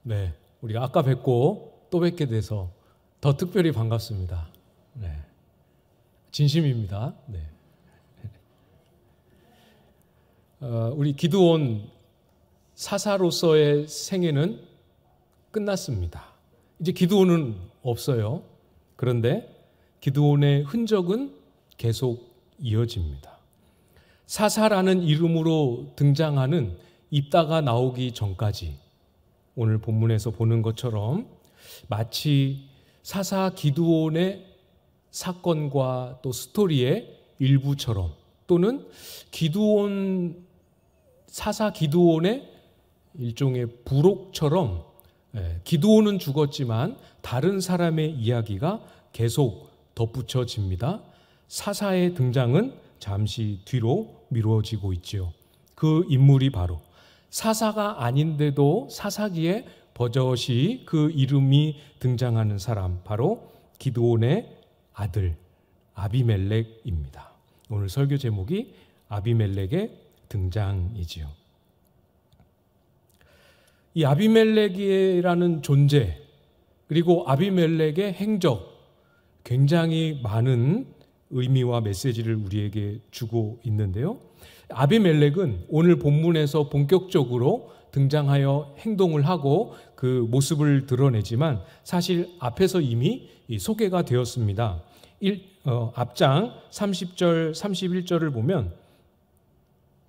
네, 우리가 아까 뵙고 또 뵙게 돼서 더 특별히 반갑습니다. 네, 진심입니다. 네. 우리 기드온 사사로서의 생애는 끝났습니다. 이제 기드온은 없어요. 그런데 기드온의 흔적은 계속 이어집니다. 사사라는 이름으로 등장하는 입다가 나오기 전까지 오늘 본문에서 보는 것처럼 마치 사사 기드온의 사건과 또 스토리의 일부처럼 또는 사사 기드온의 일종의 부록처럼 기드온은 죽었지만 다른 사람의 이야기가 계속 덧붙여집니다. 사사의 등장은 잠시 뒤로 미뤄지고 있지요. 그 인물이 바로 사사가 아닌데도 사사기에 버젓이 그 이름이 등장하는 사람, 바로 기드온의 아들 아비멜렉입니다. 오늘 설교 제목이 아비멜렉의 등장이지요. 이 아비멜렉이라는 존재, 그리고 아비멜렉의 행적, 굉장히 많은 의미와 메시지를 우리에게 주고 있는데요. 아비멜렉은 오늘 본문에서 본격적으로 등장하여 행동을 하고 그 모습을 드러내지만 사실 앞에서 이미 소개가 되었습니다. 앞장 30절, 31절을 보면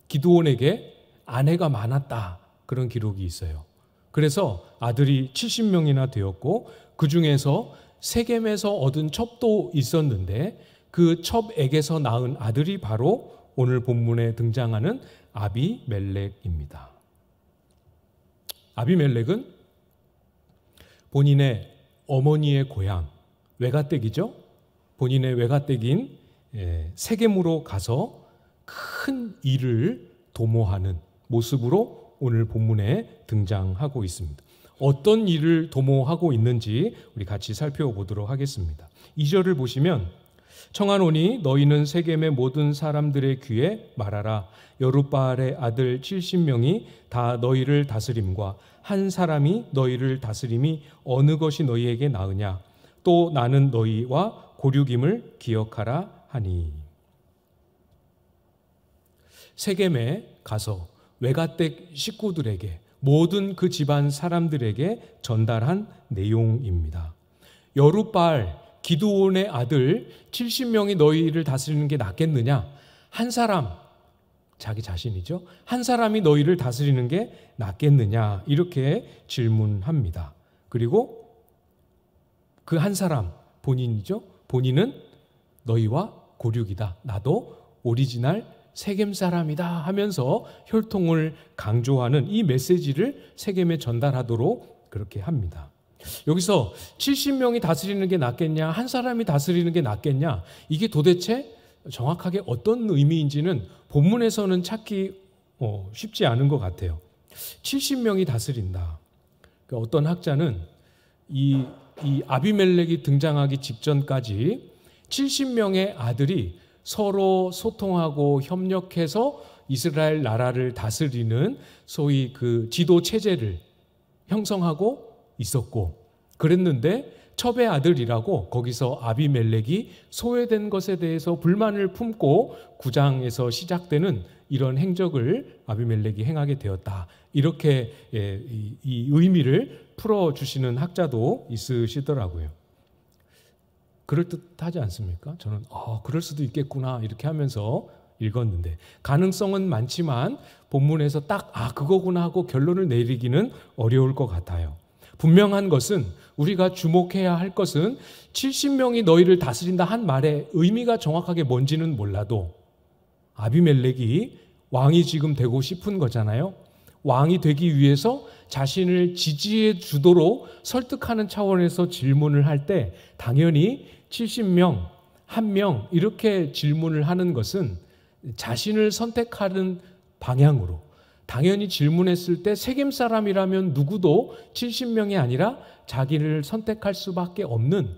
기드온에게 아내가 많았다, 그런 기록이 있어요. 그래서 아들이 70명이나 되었고 그 중에서 세겜에서 얻은 첩도 있었는데 그 첩에게서 낳은 아들이 바로 오늘 본문에 등장하는 아비멜렉입니다. 아비멜렉은 본인의 어머니의 고향, 외가댁이죠. 본인의 외가댁인 세겜으로 가서 큰 일을 도모하는 모습으로 오늘 본문에 등장하고 있습니다. 어떤 일을 도모하고 있는지 우리 같이 살펴보도록 하겠습니다. 2절을 보시면 청하노니 너희는 세겜의 모든 사람들의 귀에 말하라. 여룻바알의 아들 70명이 다 너희를 다스림과 한 사람이 너희를 다스림이 어느 것이 너희에게 나으냐. 또 나는 너희와 고륙임을 기억하라 하니. 세겜에 가서 외가댁 식구들에게, 모든 그 집안 사람들에게 전달한 내용입니다. 여룻바알 기드온의 아들 70명이 너희를 다스리는 게 낫겠느냐? 한 사람, 자기 자신이죠. 한 사람이 너희를 다스리는 게 낫겠느냐? 이렇게 질문합니다. 그리고 그 한 사람, 본인이죠. 본인은 너희와 고륙이다. 나도 오리지널 세겜 사람이다 하면서 혈통을 강조하는 이 메시지를 세겜에 전달하도록 그렇게 합니다. 여기서 70명이 다스리는 게 낫겠냐, 한 사람이 다스리는 게 낫겠냐, 이게 도대체 정확하게 어떤 의미인지는 본문에서는 찾기 쉽지 않은 것 같아요. 70명이 다스린다. 그러니까 어떤 학자는 이 아비멜렉이 등장하기 직전까지 70명의 아들이 서로 소통하고 협력해서 이스라엘 나라를 다스리는 소위 그 지도 체제를 형성하고 있었고, 그랬는데 첩의 아들이라고 거기서 아비멜렉이 소외된 것에 대해서 불만을 품고 9장에서 시작되는 이런 행적을 아비멜렉이 행하게 되었다. 이렇게 이 의미를 풀어주시는 학자도 있으시더라고요. 그럴듯하지 않습니까? 저는 그럴 수도 있겠구나 이렇게 하면서 읽었는데, 가능성은 많지만 본문에서 딱 그거구나 하고 결론을 내리기는 어려울 것 같아요. 분명한 것은, 우리가 주목해야 할 것은 70명이 너희를 다스린다 한 말의 의미가 정확하게 뭔지는 몰라도 아비멜렉이 왕이 지금 되고 싶은 거잖아요. 왕이 되기 위해서 자신을 지지해 주도록 설득하는 차원에서 질문을 할 때 당연히 70명, 1명 이렇게 질문을 하는 것은 자신을 선택하는 방향으로, 당연히 질문했을 때 세겜 사람이라면 누구도 70명이 아니라 자기를 선택할 수밖에 없는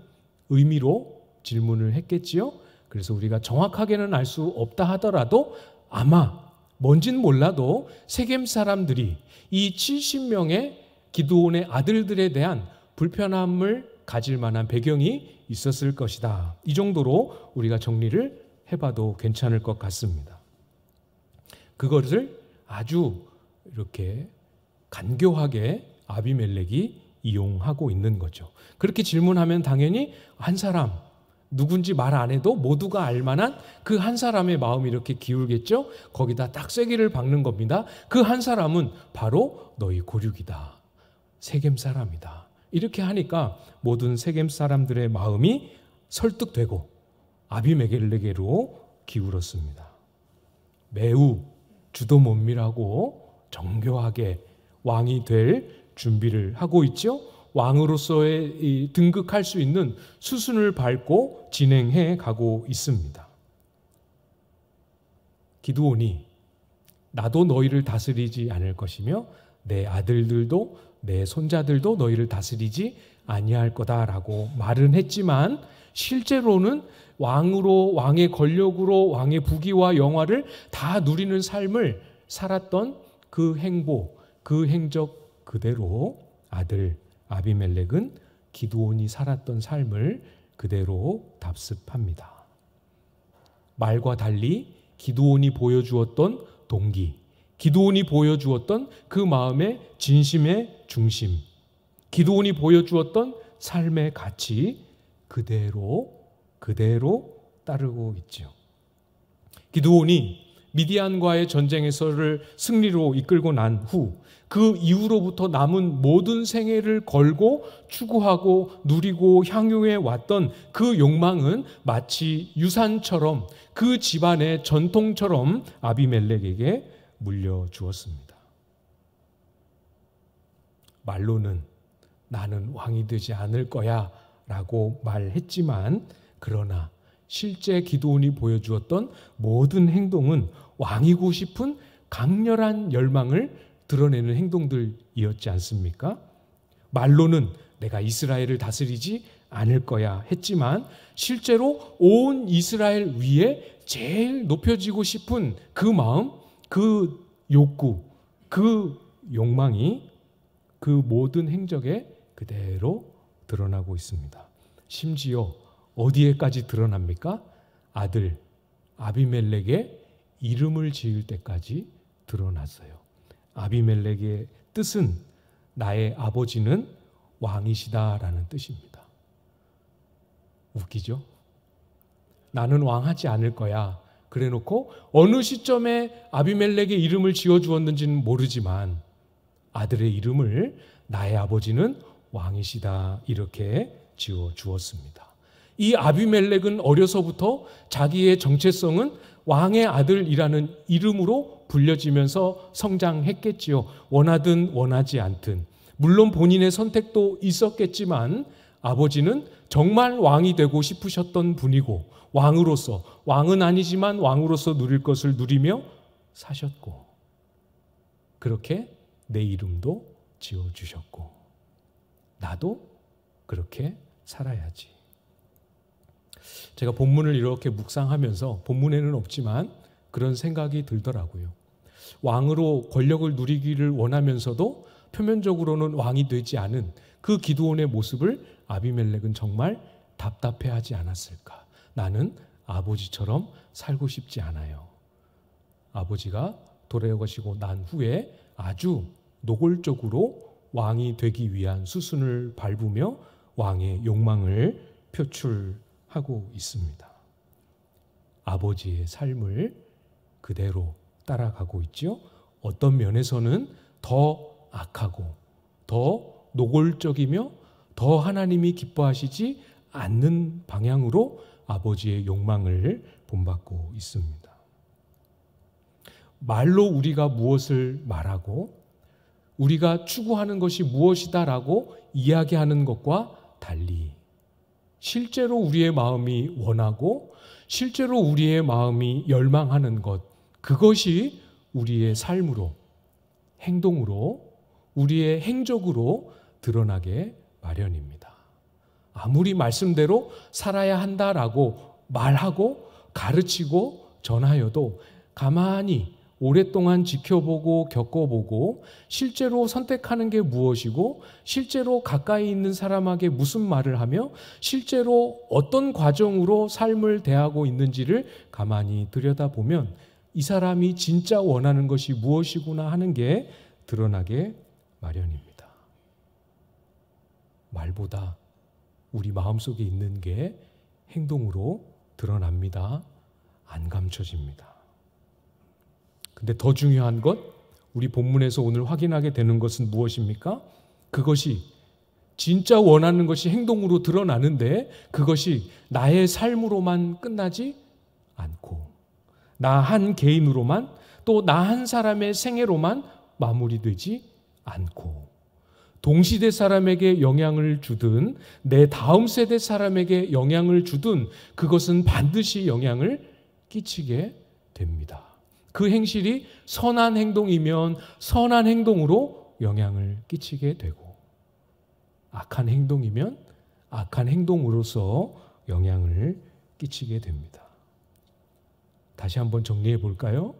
의미로 질문을 했겠지요. 그래서 우리가 정확하게는 알 수 없다 하더라도 아마 뭔진 몰라도 세겜 사람들이 이 70명의 기드온의 아들들에 대한 불편함을 가질 만한 배경이 있었을 것이다. 이 정도로 우리가 정리를 해봐도 괜찮을 것 같습니다. 그것을 아주 이렇게 간교하게 아비멜렉이 이용하고 있는 거죠. 그렇게 질문하면 당연히 한 사람, 누군지 말 안 해도 모두가 알만한 그 한 사람의 마음이 이렇게 기울겠죠. 거기다 딱 쐐기를 박는 겁니다. 그 한 사람은 바로 너희 고륙이다. 세겜 사람이다. 이렇게 하니까 모든 세겜 사람들의 마음이 설득되고 아비멜렉에게로 기울었습니다. 매우 주도 면밀하고 정교하게 왕이 될 준비를 하고 있죠. 왕으로서의 등극할 수 있는 수순을 밟고 진행해 가고 있습니다. 기드온이 나도 너희를 다스리지 않을 것이며 내 아들들도 내 손자들도 너희를 다스리지 아니할 거다라고 말은 했지만 실제로는 왕으로, 왕의 권력으로 왕의 부귀와 영화를 다 누리는 삶을 살았던 그 행보, 그 행적 그대로 아들 아비멜렉은 기드온이 살았던 삶을 그대로 답습합니다. 말과 달리 기드온이 보여주었던 동기, 기드온이 보여주었던 그 마음의 진심의 중심, 기드온이 보여주었던 삶의 가치 그대로 따르고 있죠. 기드온이 미디안과의 전쟁에서를 승리로 이끌고 난 후 그 이후로부터 남은 모든 생애를 걸고 추구하고 누리고 향유해 왔던 그 욕망은 마치 유산처럼 그 집안의 전통처럼 아비멜렉에게 물려주었습니다. 말로는 나는 왕이 되지 않을 거야 라고 말했지만 그러나 실제 기드온이 보여주었던 모든 행동은 왕이고 싶은 강렬한 열망을 드러내는 행동들이었지 않습니까? 말로는 내가 이스라엘을 다스리지 않을 거야 했지만 실제로 온 이스라엘 위에 제일 높여지고 싶은 그 마음, 그 욕구, 그 욕망이 그 모든 행적에 그대로 드러나고 있습니다. 심지어 어디에까지 드러납니까? 아들 아비멜렉의 이름을 지을 때까지 드러났어요. 아비멜렉의 뜻은 나의 아버지는 왕이시다라는 뜻입니다. 웃기죠? 나는 왕하지 않을 거야. 그래놓고 어느 시점에 아비멜렉의 이름을 지어주었는지는 모르지만 아들의 이름을 나의 아버지는 왕이시다 이렇게 지어주었습니다. 이 아비멜렉은 어려서부터 자기의 정체성은 왕의 아들이라는 이름으로 불려지면서 성장했겠지요. 원하든 원하지 않든. 물론 본인의 선택도 있었겠지만 아버지는 정말 왕이 되고 싶으셨던 분이고 왕으로서, 왕은 아니지만 왕으로서 누릴 것을 누리며 사셨고 그렇게 내 이름도 지어주셨고 나도 그렇게 살아야지. 제가 본문을 이렇게 묵상하면서 본문에는 없지만 그런 생각이 들더라고요. 왕으로 권력을 누리기를 원하면서도 표면적으로는 왕이 되지 않은 그 기드온의 모습을 아비멜렉은 정말 답답해하지 않았을까? 나는 아버지처럼 살고 싶지 않아요. 아버지가 돌아가시고 난 후에 아주 노골적으로 왕이 되기 위한 수순을 밟으며 왕의 욕망을 표출하고 있습니다. 아버지의 삶을 그대로 따라가고 있죠. 어떤 면에서는 더 악하고 더 노골적이며 더 하나님이 기뻐하시지 않는 방향으로 아버지의 욕망을 본받고 있습니다. 말로 우리가 무엇을 말하고 우리가 추구하는 것이 무엇이다라고 이야기하는 것과 달리 실제로 우리의 마음이 원하고 실제로 우리의 마음이 열망하는 것, 그것이 우리의 삶으로, 행동으로, 우리의 행적으로 드러나게 마련입니다. 아무리 말씀대로 살아야 한다라고 말하고 가르치고 전하여도 가만히 오랫동안 지켜보고 겪어보고 실제로 선택하는 게 무엇이고 실제로 가까이 있는 사람에게 무슨 말을 하며 실제로 어떤 과정으로 삶을 대하고 있는지를 가만히 들여다보면 이 사람이 진짜 원하는 것이 무엇이구나 하는 게 드러나게 마련입니다. 말보다 우리 마음속에 있는 게 행동으로 드러납니다. 안 감춰집니다. 근데 더 중요한 것, 우리 본문에서 오늘 확인하게 되는 것은 무엇입니까? 그것이 진짜 원하는 것이 행동으로 드러나는데 그것이 나의 삶으로만 끝나지 않고 나 한 개인으로만 또 나 한 사람의 생애로만 마무리되지 않고 동시대 사람에게 영향을 주든 내 다음 세대 사람에게 영향을 주든 그것은 반드시 영향을 끼치게 됩니다. 그 행실이 선한 행동이면 선한 행동으로 영향을 끼치게 되고 악한 행동이면 악한 행동으로서 영향을 끼치게 됩니다. 다시 한번 정리해 볼까요?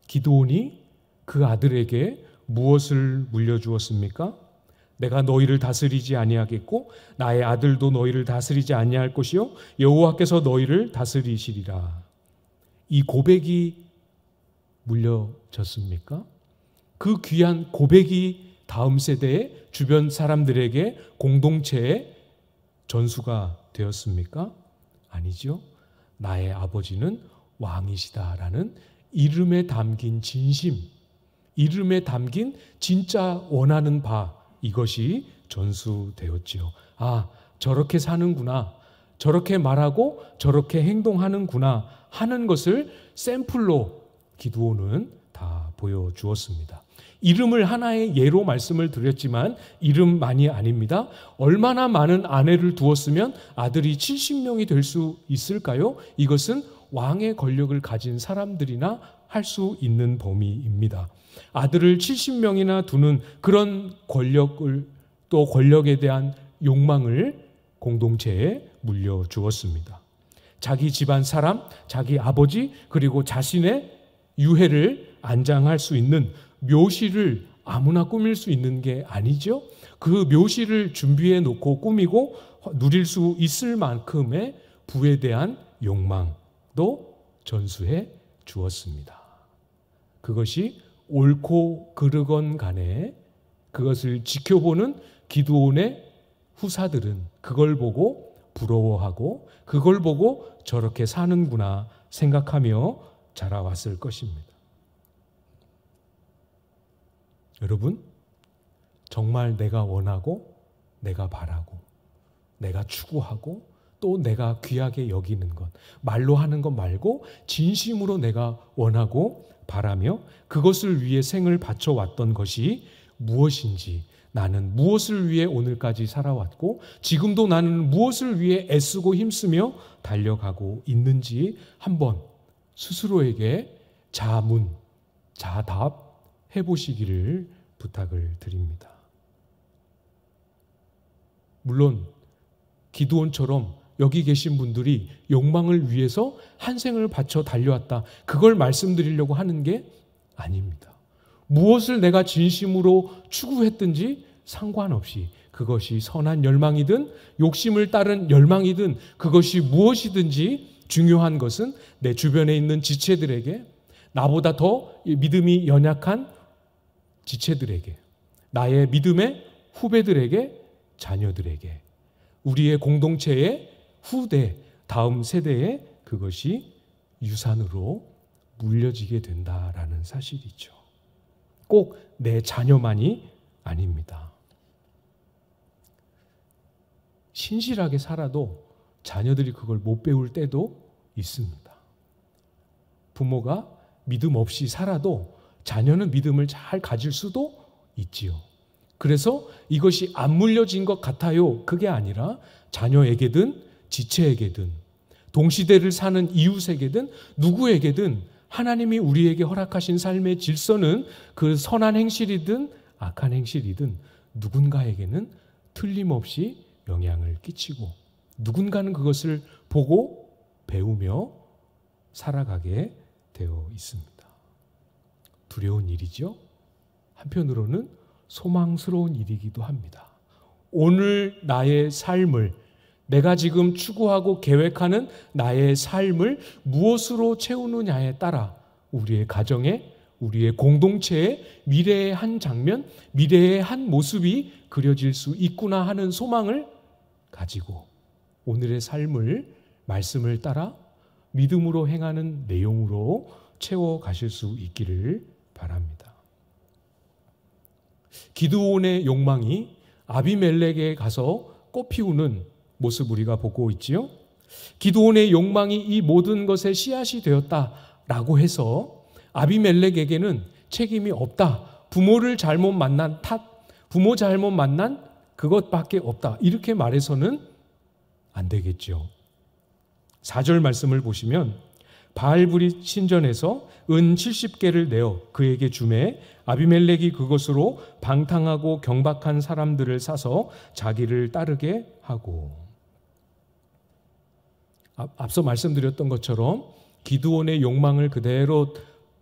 기드온이 그 아들에게 무엇을 물려주었습니까? 내가 너희를 다스리지 아니하겠고 나의 아들도 너희를 다스리지 아니할 것이요 여호와께서 너희를 다스리시리라. 이 고백이 물려졌습니까? 그 귀한 고백이 다음 세대의 주변 사람들에게 공동체의 전수가 되었습니까? 아니죠. 나의 아버지는 왕이시다라는 이름에 담긴 진심, 이름에 담긴 진짜 원하는 바, 이것이 전수되었지요. 아, 저렇게 사는구나, 저렇게 말하고 저렇게 행동하는구나 하는 것을 샘플로 기드온은 다 보여주었습니다. 이름을 하나의 예로 말씀을 드렸지만 이름만이 아닙니다. 얼마나 많은 아내를 두었으면 아들이 70명이 될 수 있을까요? 이것은 왕의 권력을 가진 사람들이나 할 수 있는 범위입니다. 아들을 70명이나 두는 그런 권력을 또 권력에 대한 욕망을 공동체에 물려주었습니다. 자기 집안 사람, 자기 아버지 그리고 자신의 유해를 안장할 수 있는 묘실을 아무나 꾸밀 수 있는 게 아니죠. 그 묘실을 준비해 놓고 꾸미고 누릴 수 있을 만큼의 부에 대한 욕망도 전수해 주었습니다. 그것이 옳고 그르건 간에 그것을 지켜보는 기드온의 후사들은 그걸 보고 부러워하고 그걸 보고 저렇게 사는구나 생각하며 자라왔을 것입니다. 여러분, 정말 내가 원하고 내가 바라고 내가 추구하고 또 내가 귀하게 여기는 것, 말로 하는 것 말고 진심으로 내가 원하고 바라며 그것을 위해 생을 바쳐왔던 것이 무엇인지, 나는 무엇을 위해 오늘까지 살아왔고 지금도 나는 무엇을 위해 애쓰고 힘쓰며 달려가고 있는지 한번 스스로에게 자문, 자답 해보시기를 부탁을 드립니다. 물론 기드온처럼 여기 계신 분들이 욕망을 위해서 한 생을 바쳐 달려왔다, 그걸 말씀드리려고 하는 게 아닙니다. 무엇을 내가 진심으로 추구했든지 상관없이 그것이 선한 열망이든 욕심을 따른 열망이든 그것이 무엇이든지 중요한 것은 내 주변에 있는 지체들에게, 나보다 더 믿음이 연약한 지체들에게, 나의 믿음의 후배들에게, 자녀들에게, 우리의 공동체의 후대, 다음 세대에 그것이 유산으로 물려지게 된다라는 사실이죠. 꼭 내 자녀만이 아닙니다. 신실하게 살아도 자녀들이 그걸 못 배울 때도 있습니다. 부모가 믿음 없이 살아도 자녀는 믿음을 잘 가질 수도 있지요. 그래서 이것이 안 물려진 것 같아요. 그게 아니라 자녀에게든 지체에게든 동시대를 사는 이웃에게든 누구에게든 하나님이 우리에게 허락하신 삶의 질서는 그 선한 행실이든 악한 행실이든 누군가에게는 틀림없이 영향을 끼치고 누군가는 그것을 보고 배우며 살아가게 되어 있습니다. 두려운 일이죠. 한편으로는 소망스러운 일이기도 합니다. 오늘 나의 삶을, 내가 지금 추구하고 계획하는 나의 삶을 무엇으로 채우느냐에 따라 우리의 가정에, 우리의 공동체의 미래의 한 장면, 미래의 한 모습이 그려질 수 있구나 하는 소망을 가지고 오늘의 삶을 말씀을 따라 믿음으로 행하는 내용으로 채워가실 수 있기를 바랍니다. 기드온의 욕망이 아비멜렉에 가서 꽃피우는 모습 우리가 보고 있지요. 기드온의 욕망이 이 모든 것의 씨앗이 되었다라고 해서 아비멜렉에게는 책임이 없다. 부모를 잘못 만난 탓, 부모 잘못 만난 그것밖에 없다. 이렇게 말해서는 안 되겠죠. 4절 말씀을 보시면 바알브릿 신전에서 은 70개를 내어 그에게 주매 아비멜렉이 그것으로 방탕하고 경박한 사람들을 사서 자기를 따르게 하고. 앞서 말씀드렸던 것처럼 기드온의 욕망을 그대로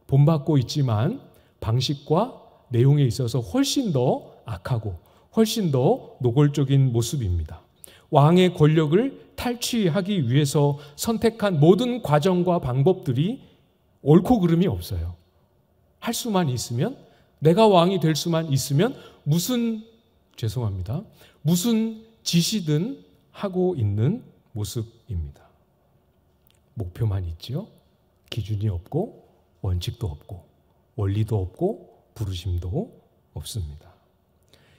본받고 있지만 방식과 내용에 있어서 훨씬 더 악하고 훨씬 더 노골적인 모습입니다. 왕의 권력을 탈취하기 위해서 선택한 모든 과정과 방법들이 옳고 그름이 없어요. 할 수만 있으면, 내가 왕이 될 수만 있으면 무슨 짓이든 하고 있는 모습입니다. 목표만 있지요. 기준이 없고 원칙도 없고 원리도 없고 부르심도 없습니다.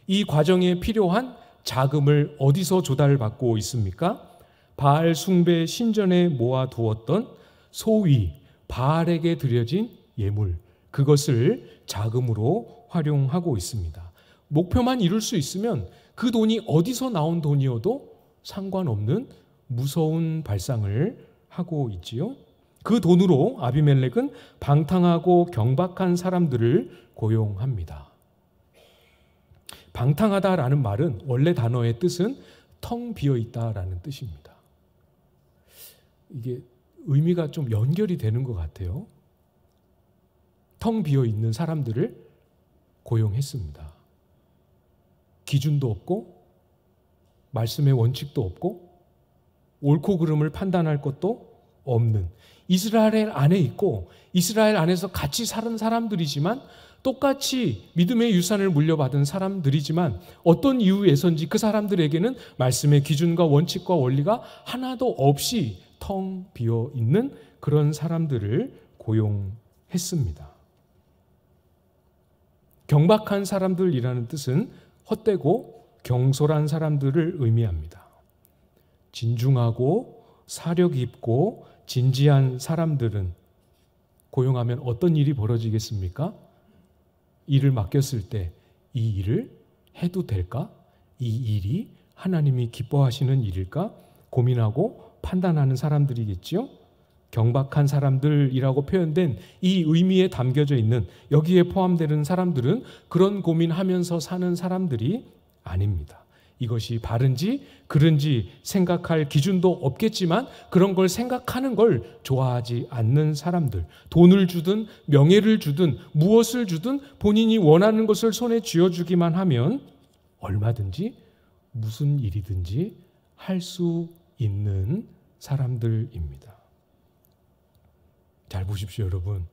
이 과정에 필요한 자금을 어디서 조달받고 있습니까? 바알 숭배 신전에 모아두었던 소위 바알에게 드려진 예물, 그것을 자금으로 활용하고 있습니다. 목표만 이룰 수 있으면 그 돈이 어디서 나온 돈이어도 상관없는 무서운 발상을 하고 있지요. 그 돈으로 아비멜렉은 방탕하고 경박한 사람들을 고용합니다. 방탕하다라는 말은 원래 단어의 뜻은 텅 비어 있다라는 뜻입니다. 이게 의미가 좀 연결이 되는 것 같아요. 텅 비어 있는 사람들을 고용했습니다. 기준도 없고 말씀의 원칙도 없고 옳고 그름을 판단할 것도 없는, 이스라엘 안에 있고 이스라엘 안에서 같이 사는 사람들이지만 똑같이 믿음의 유산을 물려받은 사람들이지만 어떤 이유에서인지 그 사람들에게는 말씀의 기준과 원칙과 원리가 하나도 없이 텅 비어 있는 그런 사람들을 고용했습니다. 경박한 사람들이라는 뜻은 헛되고 경솔한 사람들을 의미합니다. 진중하고 사려 깊고 진지한 사람들은 고용하면 어떤 일이 벌어지겠습니까? 일을 맡겼을 때 이 일을 해도 될까? 이 일이 하나님이 기뻐하시는 일일까? 고민하고 판단하는 사람들이겠죠? 경박한 사람들이라고 표현된 이 의미에 담겨져 있는, 여기에 포함되는 사람들은 그런 고민하면서 사는 사람들이 아닙니다. 이것이 바른지 그른지 생각할 기준도 없겠지만 그런 걸 생각하는 걸 좋아하지 않는 사람들, 돈을 주든 명예를 주든 무엇을 주든 본인이 원하는 것을 손에 쥐어주기만 하면 얼마든지 무슨 일이든지 할 수 있는 사람들입니다. 잘 보십시오, 여러분.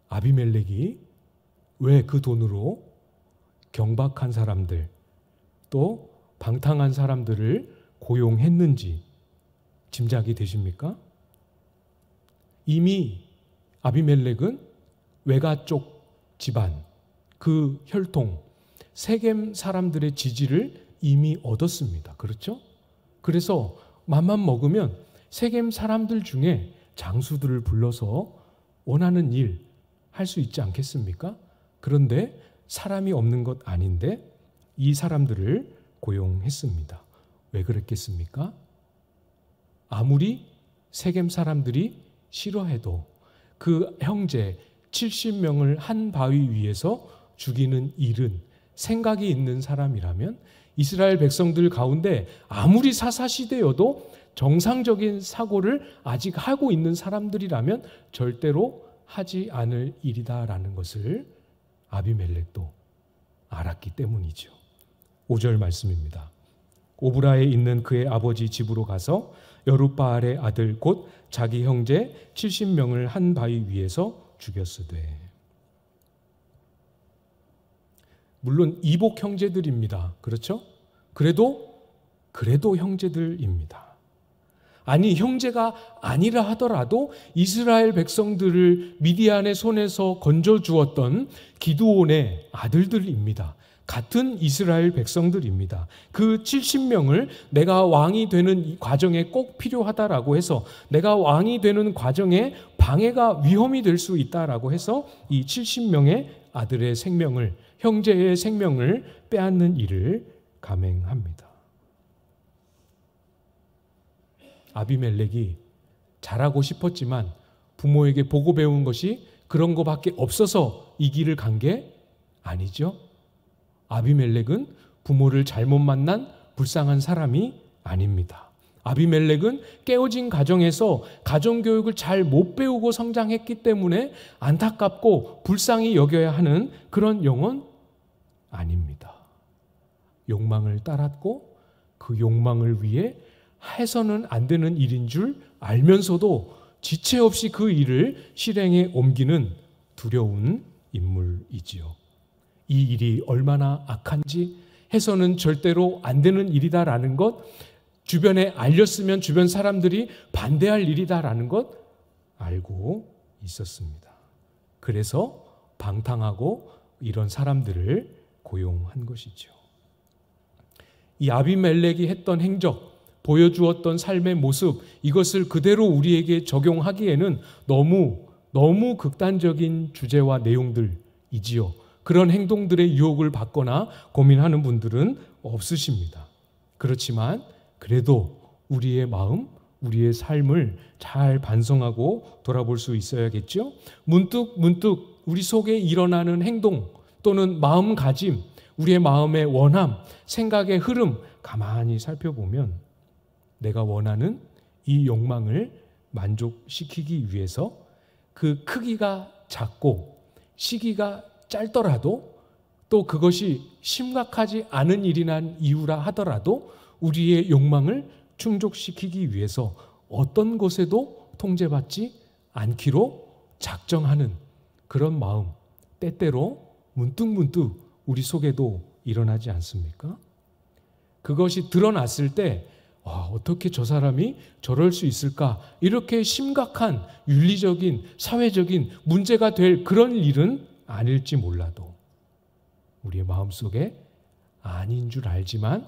아비멜렉이 왜 그 돈으로 경박한 사람들, 또 방탕한 사람들을 고용했는지 짐작이 되십니까? 이미 아비멜렉은 외가 쪽 집안, 그 혈통, 세겜 사람들의 지지를 이미 얻었습니다. 그렇죠? 그래서 맘만 먹으면 세겜 사람들 중에 장수들을 불러서 원하는 일 할 수 있지 않겠습니까? 그런데 사람이 없는 것 아닌데 이 사람들을 고용했습니다. 왜 그랬겠습니까? 아무리 세겜 사람들이 싫어해도 그 형제 70명을 한 바위 위에서 죽이는 일은 생각이 있는 사람이라면, 이스라엘 백성들 가운데 아무리 사사시대여도 정상적인 사고를 아직 하고 있는 사람들이라면 절대로 하지 않을 일이다라는 것을 아비멜렉도 알았기 때문이죠. 5절 말씀입니다. 오브라에 있는 그의 아버지 집으로 가서 여룻바알의 아들 곧 자기 형제 70명을 한 바위 위에서 죽였으되. 물론 이복 형제들입니다. 그렇죠? 그래도 형제들입니다. 아니, 형제가 아니라 하더라도 이스라엘 백성들을 미디안의 손에서 건져주었던 기드온의 아들들입니다. 같은 이스라엘 백성들입니다. 그 70명을 내가 왕이 되는 과정에 꼭 필요하다라고 해서, 내가 왕이 되는 과정에 방해가 위험이 될 수 있다라고 해서 이 70명의 아들의 생명을, 형제의 생명을 빼앗는 일을 감행합니다. 아비멜렉이 잘하고 싶었지만 부모에게 보고 배운 것이 그런 것밖에 없어서 이 길을 간 게 아니죠. 아비멜렉은 부모를 잘못 만난 불쌍한 사람이 아닙니다. 아비멜렉은 깨어진 가정에서 가정교육을 잘 못 배우고 성장했기 때문에 안타깝고 불쌍히 여겨야 하는 그런 영혼 아닙니다. 욕망을 따랐고 그 욕망을 위해 해서는 안 되는 일인 줄 알면서도 지체 없이 그 일을 실행에 옮기는 두려운 인물이지요. 이 일이 얼마나 악한지, 해서는 절대로 안 되는 일이다라는 것, 주변에 알렸으면 주변 사람들이 반대할 일이다라는 것 알고 있었습니다. 그래서 방탕하고 이런 사람들을 고용한 것이죠. 이 아비멜렉이 했던 행적, 보여주었던 삶의 모습, 이것을 그대로 우리에게 적용하기에는 너무 극단적인 주제와 내용들이지요. 그런 행동들의 유혹을 받거나 고민하는 분들은 없으십니다. 그렇지만 그래도 우리의 마음, 우리의 삶을 잘 반성하고 돌아볼 수 있어야겠죠. 문득 우리 속에 일어나는 행동 또는 마음가짐, 우리의 마음의 원함, 생각의 흐름 가만히 살펴보면 내가 원하는 이 욕망을 만족시키기 위해서 그 크기가 작고 시기가 짧더라도, 또 그것이 심각하지 않은 일이란 이유라 하더라도 우리의 욕망을 충족시키기 위해서 어떤 것에도 통제받지 않기로 작정하는 그런 마음, 때때로 문득 우리 속에도 일어나지 않습니까? 그것이 드러났을 때 어떻게 저 사람이 저럴 수 있을까? 이렇게 심각한 윤리적인, 사회적인 문제가 될 그런 일은 아닐지 몰라도 우리의 마음속에 아닌 줄 알지만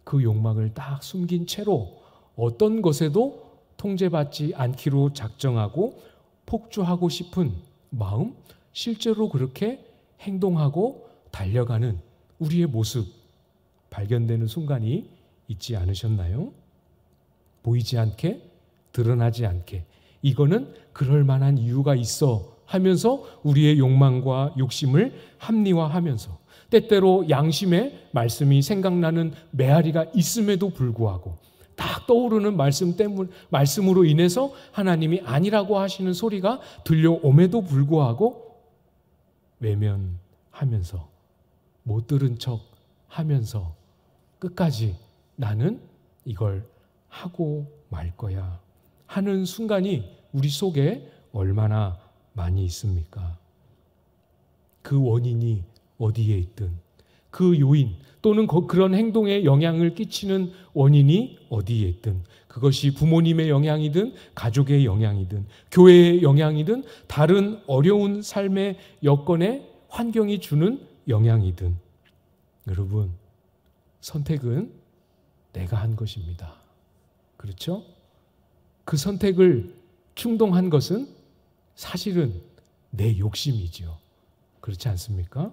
그 욕망을 딱 숨긴 채로 어떤 것에도 통제받지 않기로 작정하고 폭주하고 싶은 마음, 실제로 그렇게 행동하고 달려가는 우리의 모습 발견되는 순간이 있지 않으셨나요? 보이지 않게, 드러나지 않게, 이거는 그럴 만한 이유가 있어 하면서 우리의 욕망과 욕심을 합리화하면서, 때때로 양심의 말씀이 생각나는 메아리가 있음에도 불구하고 딱 떠오르는 말씀으로 인해서 하나님이 아니라고 하시는 소리가 들려옴에도 불구하고 외면하면서, 못 들은 척 하면서 끝까지 나는 이걸 하고 말 거야 하는 순간이 우리 속에 얼마나 많이 있습니까? 그 원인이 어디에 있든, 그 요인 또는 그런 행동에 영향을 끼치는 원인이 어디에 있든, 그것이 부모님의 영향이든 가족의 영향이든 교회의 영향이든 다른 어려운 삶의 여건에 환경이 주는 영향이든, 여러분, 선택은 내가 한 것입니다. 그렇죠? 그 선택을 충동한 것은 사실은 내 욕심이지요. 그렇지 않습니까?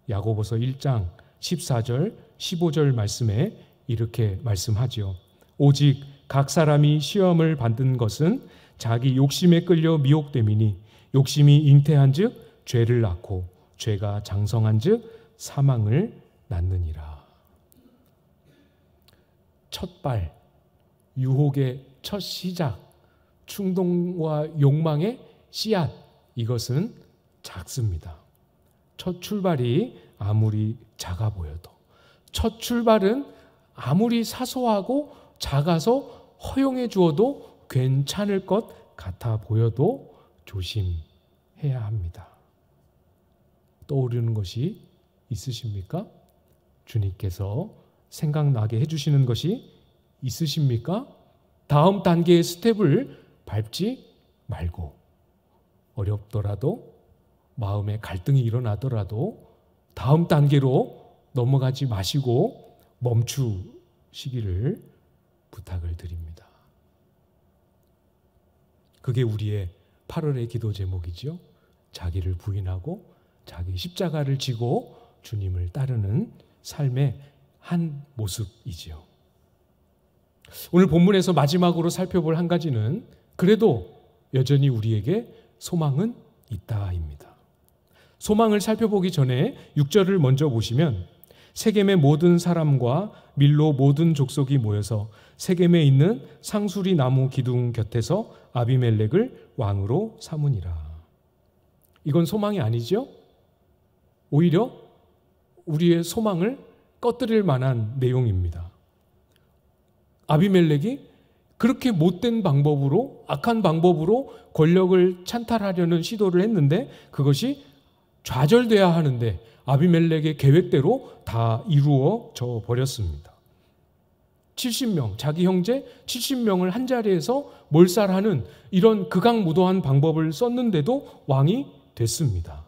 야고보서 1장 14절 15절 말씀에 이렇게 말씀하지요. 오직 각 사람이 시험을 받는 것은 자기 욕심에 끌려 미혹됨이니 욕심이 잉태한즉 죄를 낳고 죄가 장성한즉 사망을 낳느니라. 첫발, 유혹의 첫 시작, 충동과 욕망의 씨앗, 이것은 작습니다. 첫 출발이 아무리 작아 보여도, 첫 출발은 아무리 사소하고 작아서 허용해 주어도 괜찮을 것 같아 보여도 조심해야 합니다. 떠오르는 것이 있으십니까? 주님께서 생각나게 해주시는 것이 있으십니까? 다음 단계의 스텝을 밟지 말고, 어렵더라도 마음에 갈등이 일어나더라도 다음 단계로 넘어가지 마시고 멈추시기를 부탁을 드립니다. 그게 우리의 8월의 기도 제목이죠. 자기를 부인하고 자기 십자가를 지고 주님을 따르는 삶의 한 모습이지요. 오늘 본문에서 마지막으로 살펴볼 한 가지는 그래도 여전히 우리에게 소망은 있다입니다. 소망을 살펴보기 전에 6절을 먼저 보시면 세겜의 모든 사람과 밀로 모든 족속이 모여서 세겜에 있는 상수리 나무 기둥 곁에서 아비멜렉을 왕으로 삼으니라. 이건 소망이 아니죠? 오히려 우리의 소망을 꺼뜨릴 만한 내용입니다. 아비멜렉이 그렇게 못된 방법으로, 악한 방법으로 권력을 찬탈하려는 시도를 했는데 그것이 좌절돼야 하는데 아비멜렉의 계획대로 다 이루어져 버렸습니다. 70명, 자기 형제 70명을 한 자리에서 몰살하는 이런 극악무도한 방법을 썼는데도 왕이 됐습니다.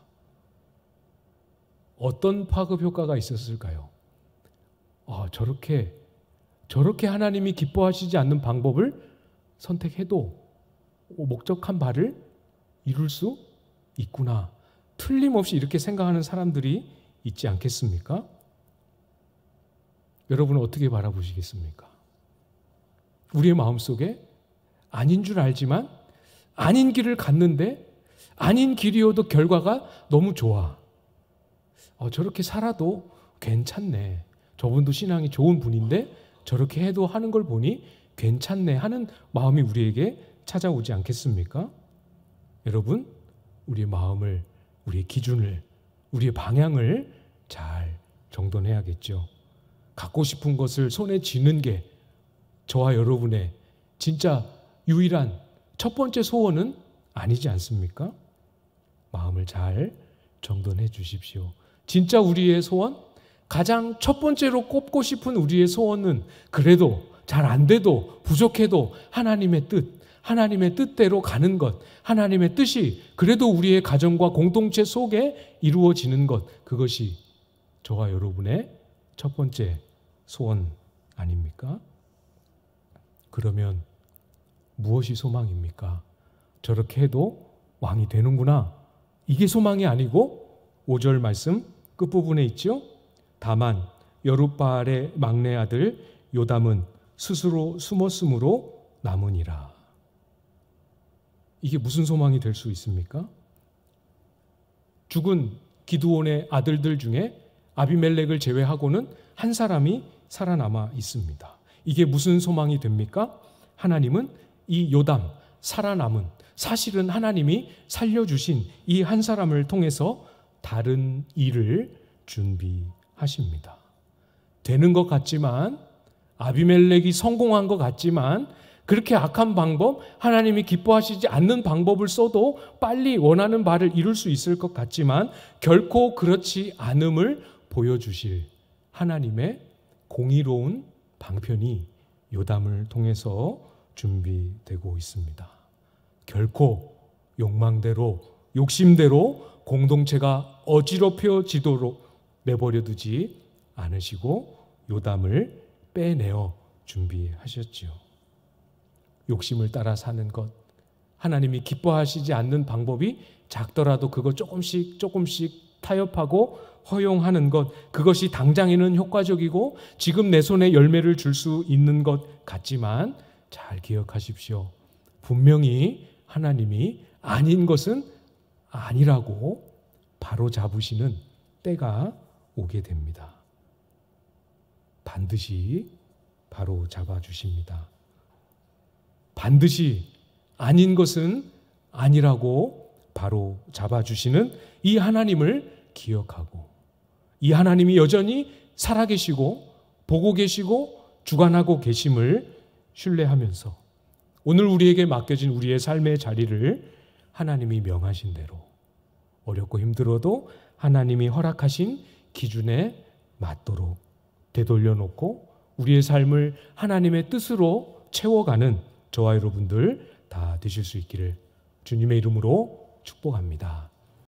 어떤 파급 효과가 있었을까요? 저렇게 하나님이 기뻐하시지 않는 방법을 선택해도 목적한 바를 이룰 수 있구나. 틀림없이 이렇게 생각하는 사람들이 있지 않겠습니까? 여러분은 어떻게 바라보시겠습니까? 우리의 마음속에 아닌 줄 알지만 아닌 길을 갔는데 아닌 길이어도 결과가 너무 좋아. 저렇게 살아도 괜찮네. 저분도 신앙이 좋은 분인데 저렇게 해도 하는 걸 보니 괜찮네 하는 마음이 우리에게 찾아오지 않겠습니까? 여러분, 우리의 마음을, 우리의 기준을, 우리의 방향을 잘 정돈해야겠죠. 갖고 싶은 것을 손에 쥐는 게 저와 여러분의 진짜 유일한 첫 번째 소원은 아니지 않습니까? 마음을 잘 정돈해 주십시오. 진짜 우리의 소원, 가장 첫 번째로 꼽고 싶은 우리의 소원은 그래도 잘 안 돼도 부족해도 하나님의 뜻, 하나님의 뜻대로 가는 것, 하나님의 뜻이 그래도 우리의 가정과 공동체 속에 이루어지는 것, 그것이 저와 여러분의 첫 번째 소원 아닙니까? 그러면 무엇이 소망입니까? 저렇게 해도 왕이 되는구나. 이게 소망이 아니고 5절 말씀 끝부분에 있죠. 다만 여룻바알의 막내 아들 요담은 스스로 숨었으므로 남으니라. 이게 무슨 소망이 될 수 있습니까? 죽은 기드온의 아들들 중에 아비멜렉을 제외하고는 한 사람이 살아남아 있습니다. 이게 무슨 소망이 됩니까? 하나님은 이 요담, 살아남은, 사실은 하나님이 살려주신 이 한 사람을 통해서 다른 일을 준비하십니다. 되는 것 같지만, 아비멜렉이 성공한 것 같지만, 그렇게 악한 방법, 하나님이 기뻐하시지 않는 방법을 써도 빨리 원하는 바를 이룰 수 있을 것 같지만 결코 그렇지 않음을 보여주실 하나님의 공의로운 방편이 요담을 통해서 준비되고 있습니다. 결코 욕망대로, 욕심대로 공동체가 어지럽혀지도록 내버려두지 않으시고 요담을 빼내어 준비하셨지요. 욕심을 따라 사는 것, 하나님이 기뻐하시지 않는 방법이 작더라도 그거 조금씩 타협하고 허용하는 것, 그것이 당장에는 효과적이고 지금 내 손에 열매를 줄 수 있는 것 같지만 잘 기억하십시오. 분명히 하나님이 아닌 것은 아니라고 바로 잡으시는 때가 오게 됩니다. 반드시 바로 잡아주십니다. 반드시 아닌 것은 아니라고 바로 잡아주시는 이 하나님을 기억하고, 이 하나님이 여전히 살아계시고 보고 계시고 주관하고 계심을 신뢰하면서 오늘 우리에게 맡겨진 우리의 삶의 자리를 하나님이 명하신 대로 어렵고 힘들어도 하나님이 허락하신 기준에 맞도록 되돌려 놓고 우리의 삶을 하나님의 뜻으로 채워가는 저와 여러분들 다 되실 수 있기를 주님의 이름으로 축복합니다.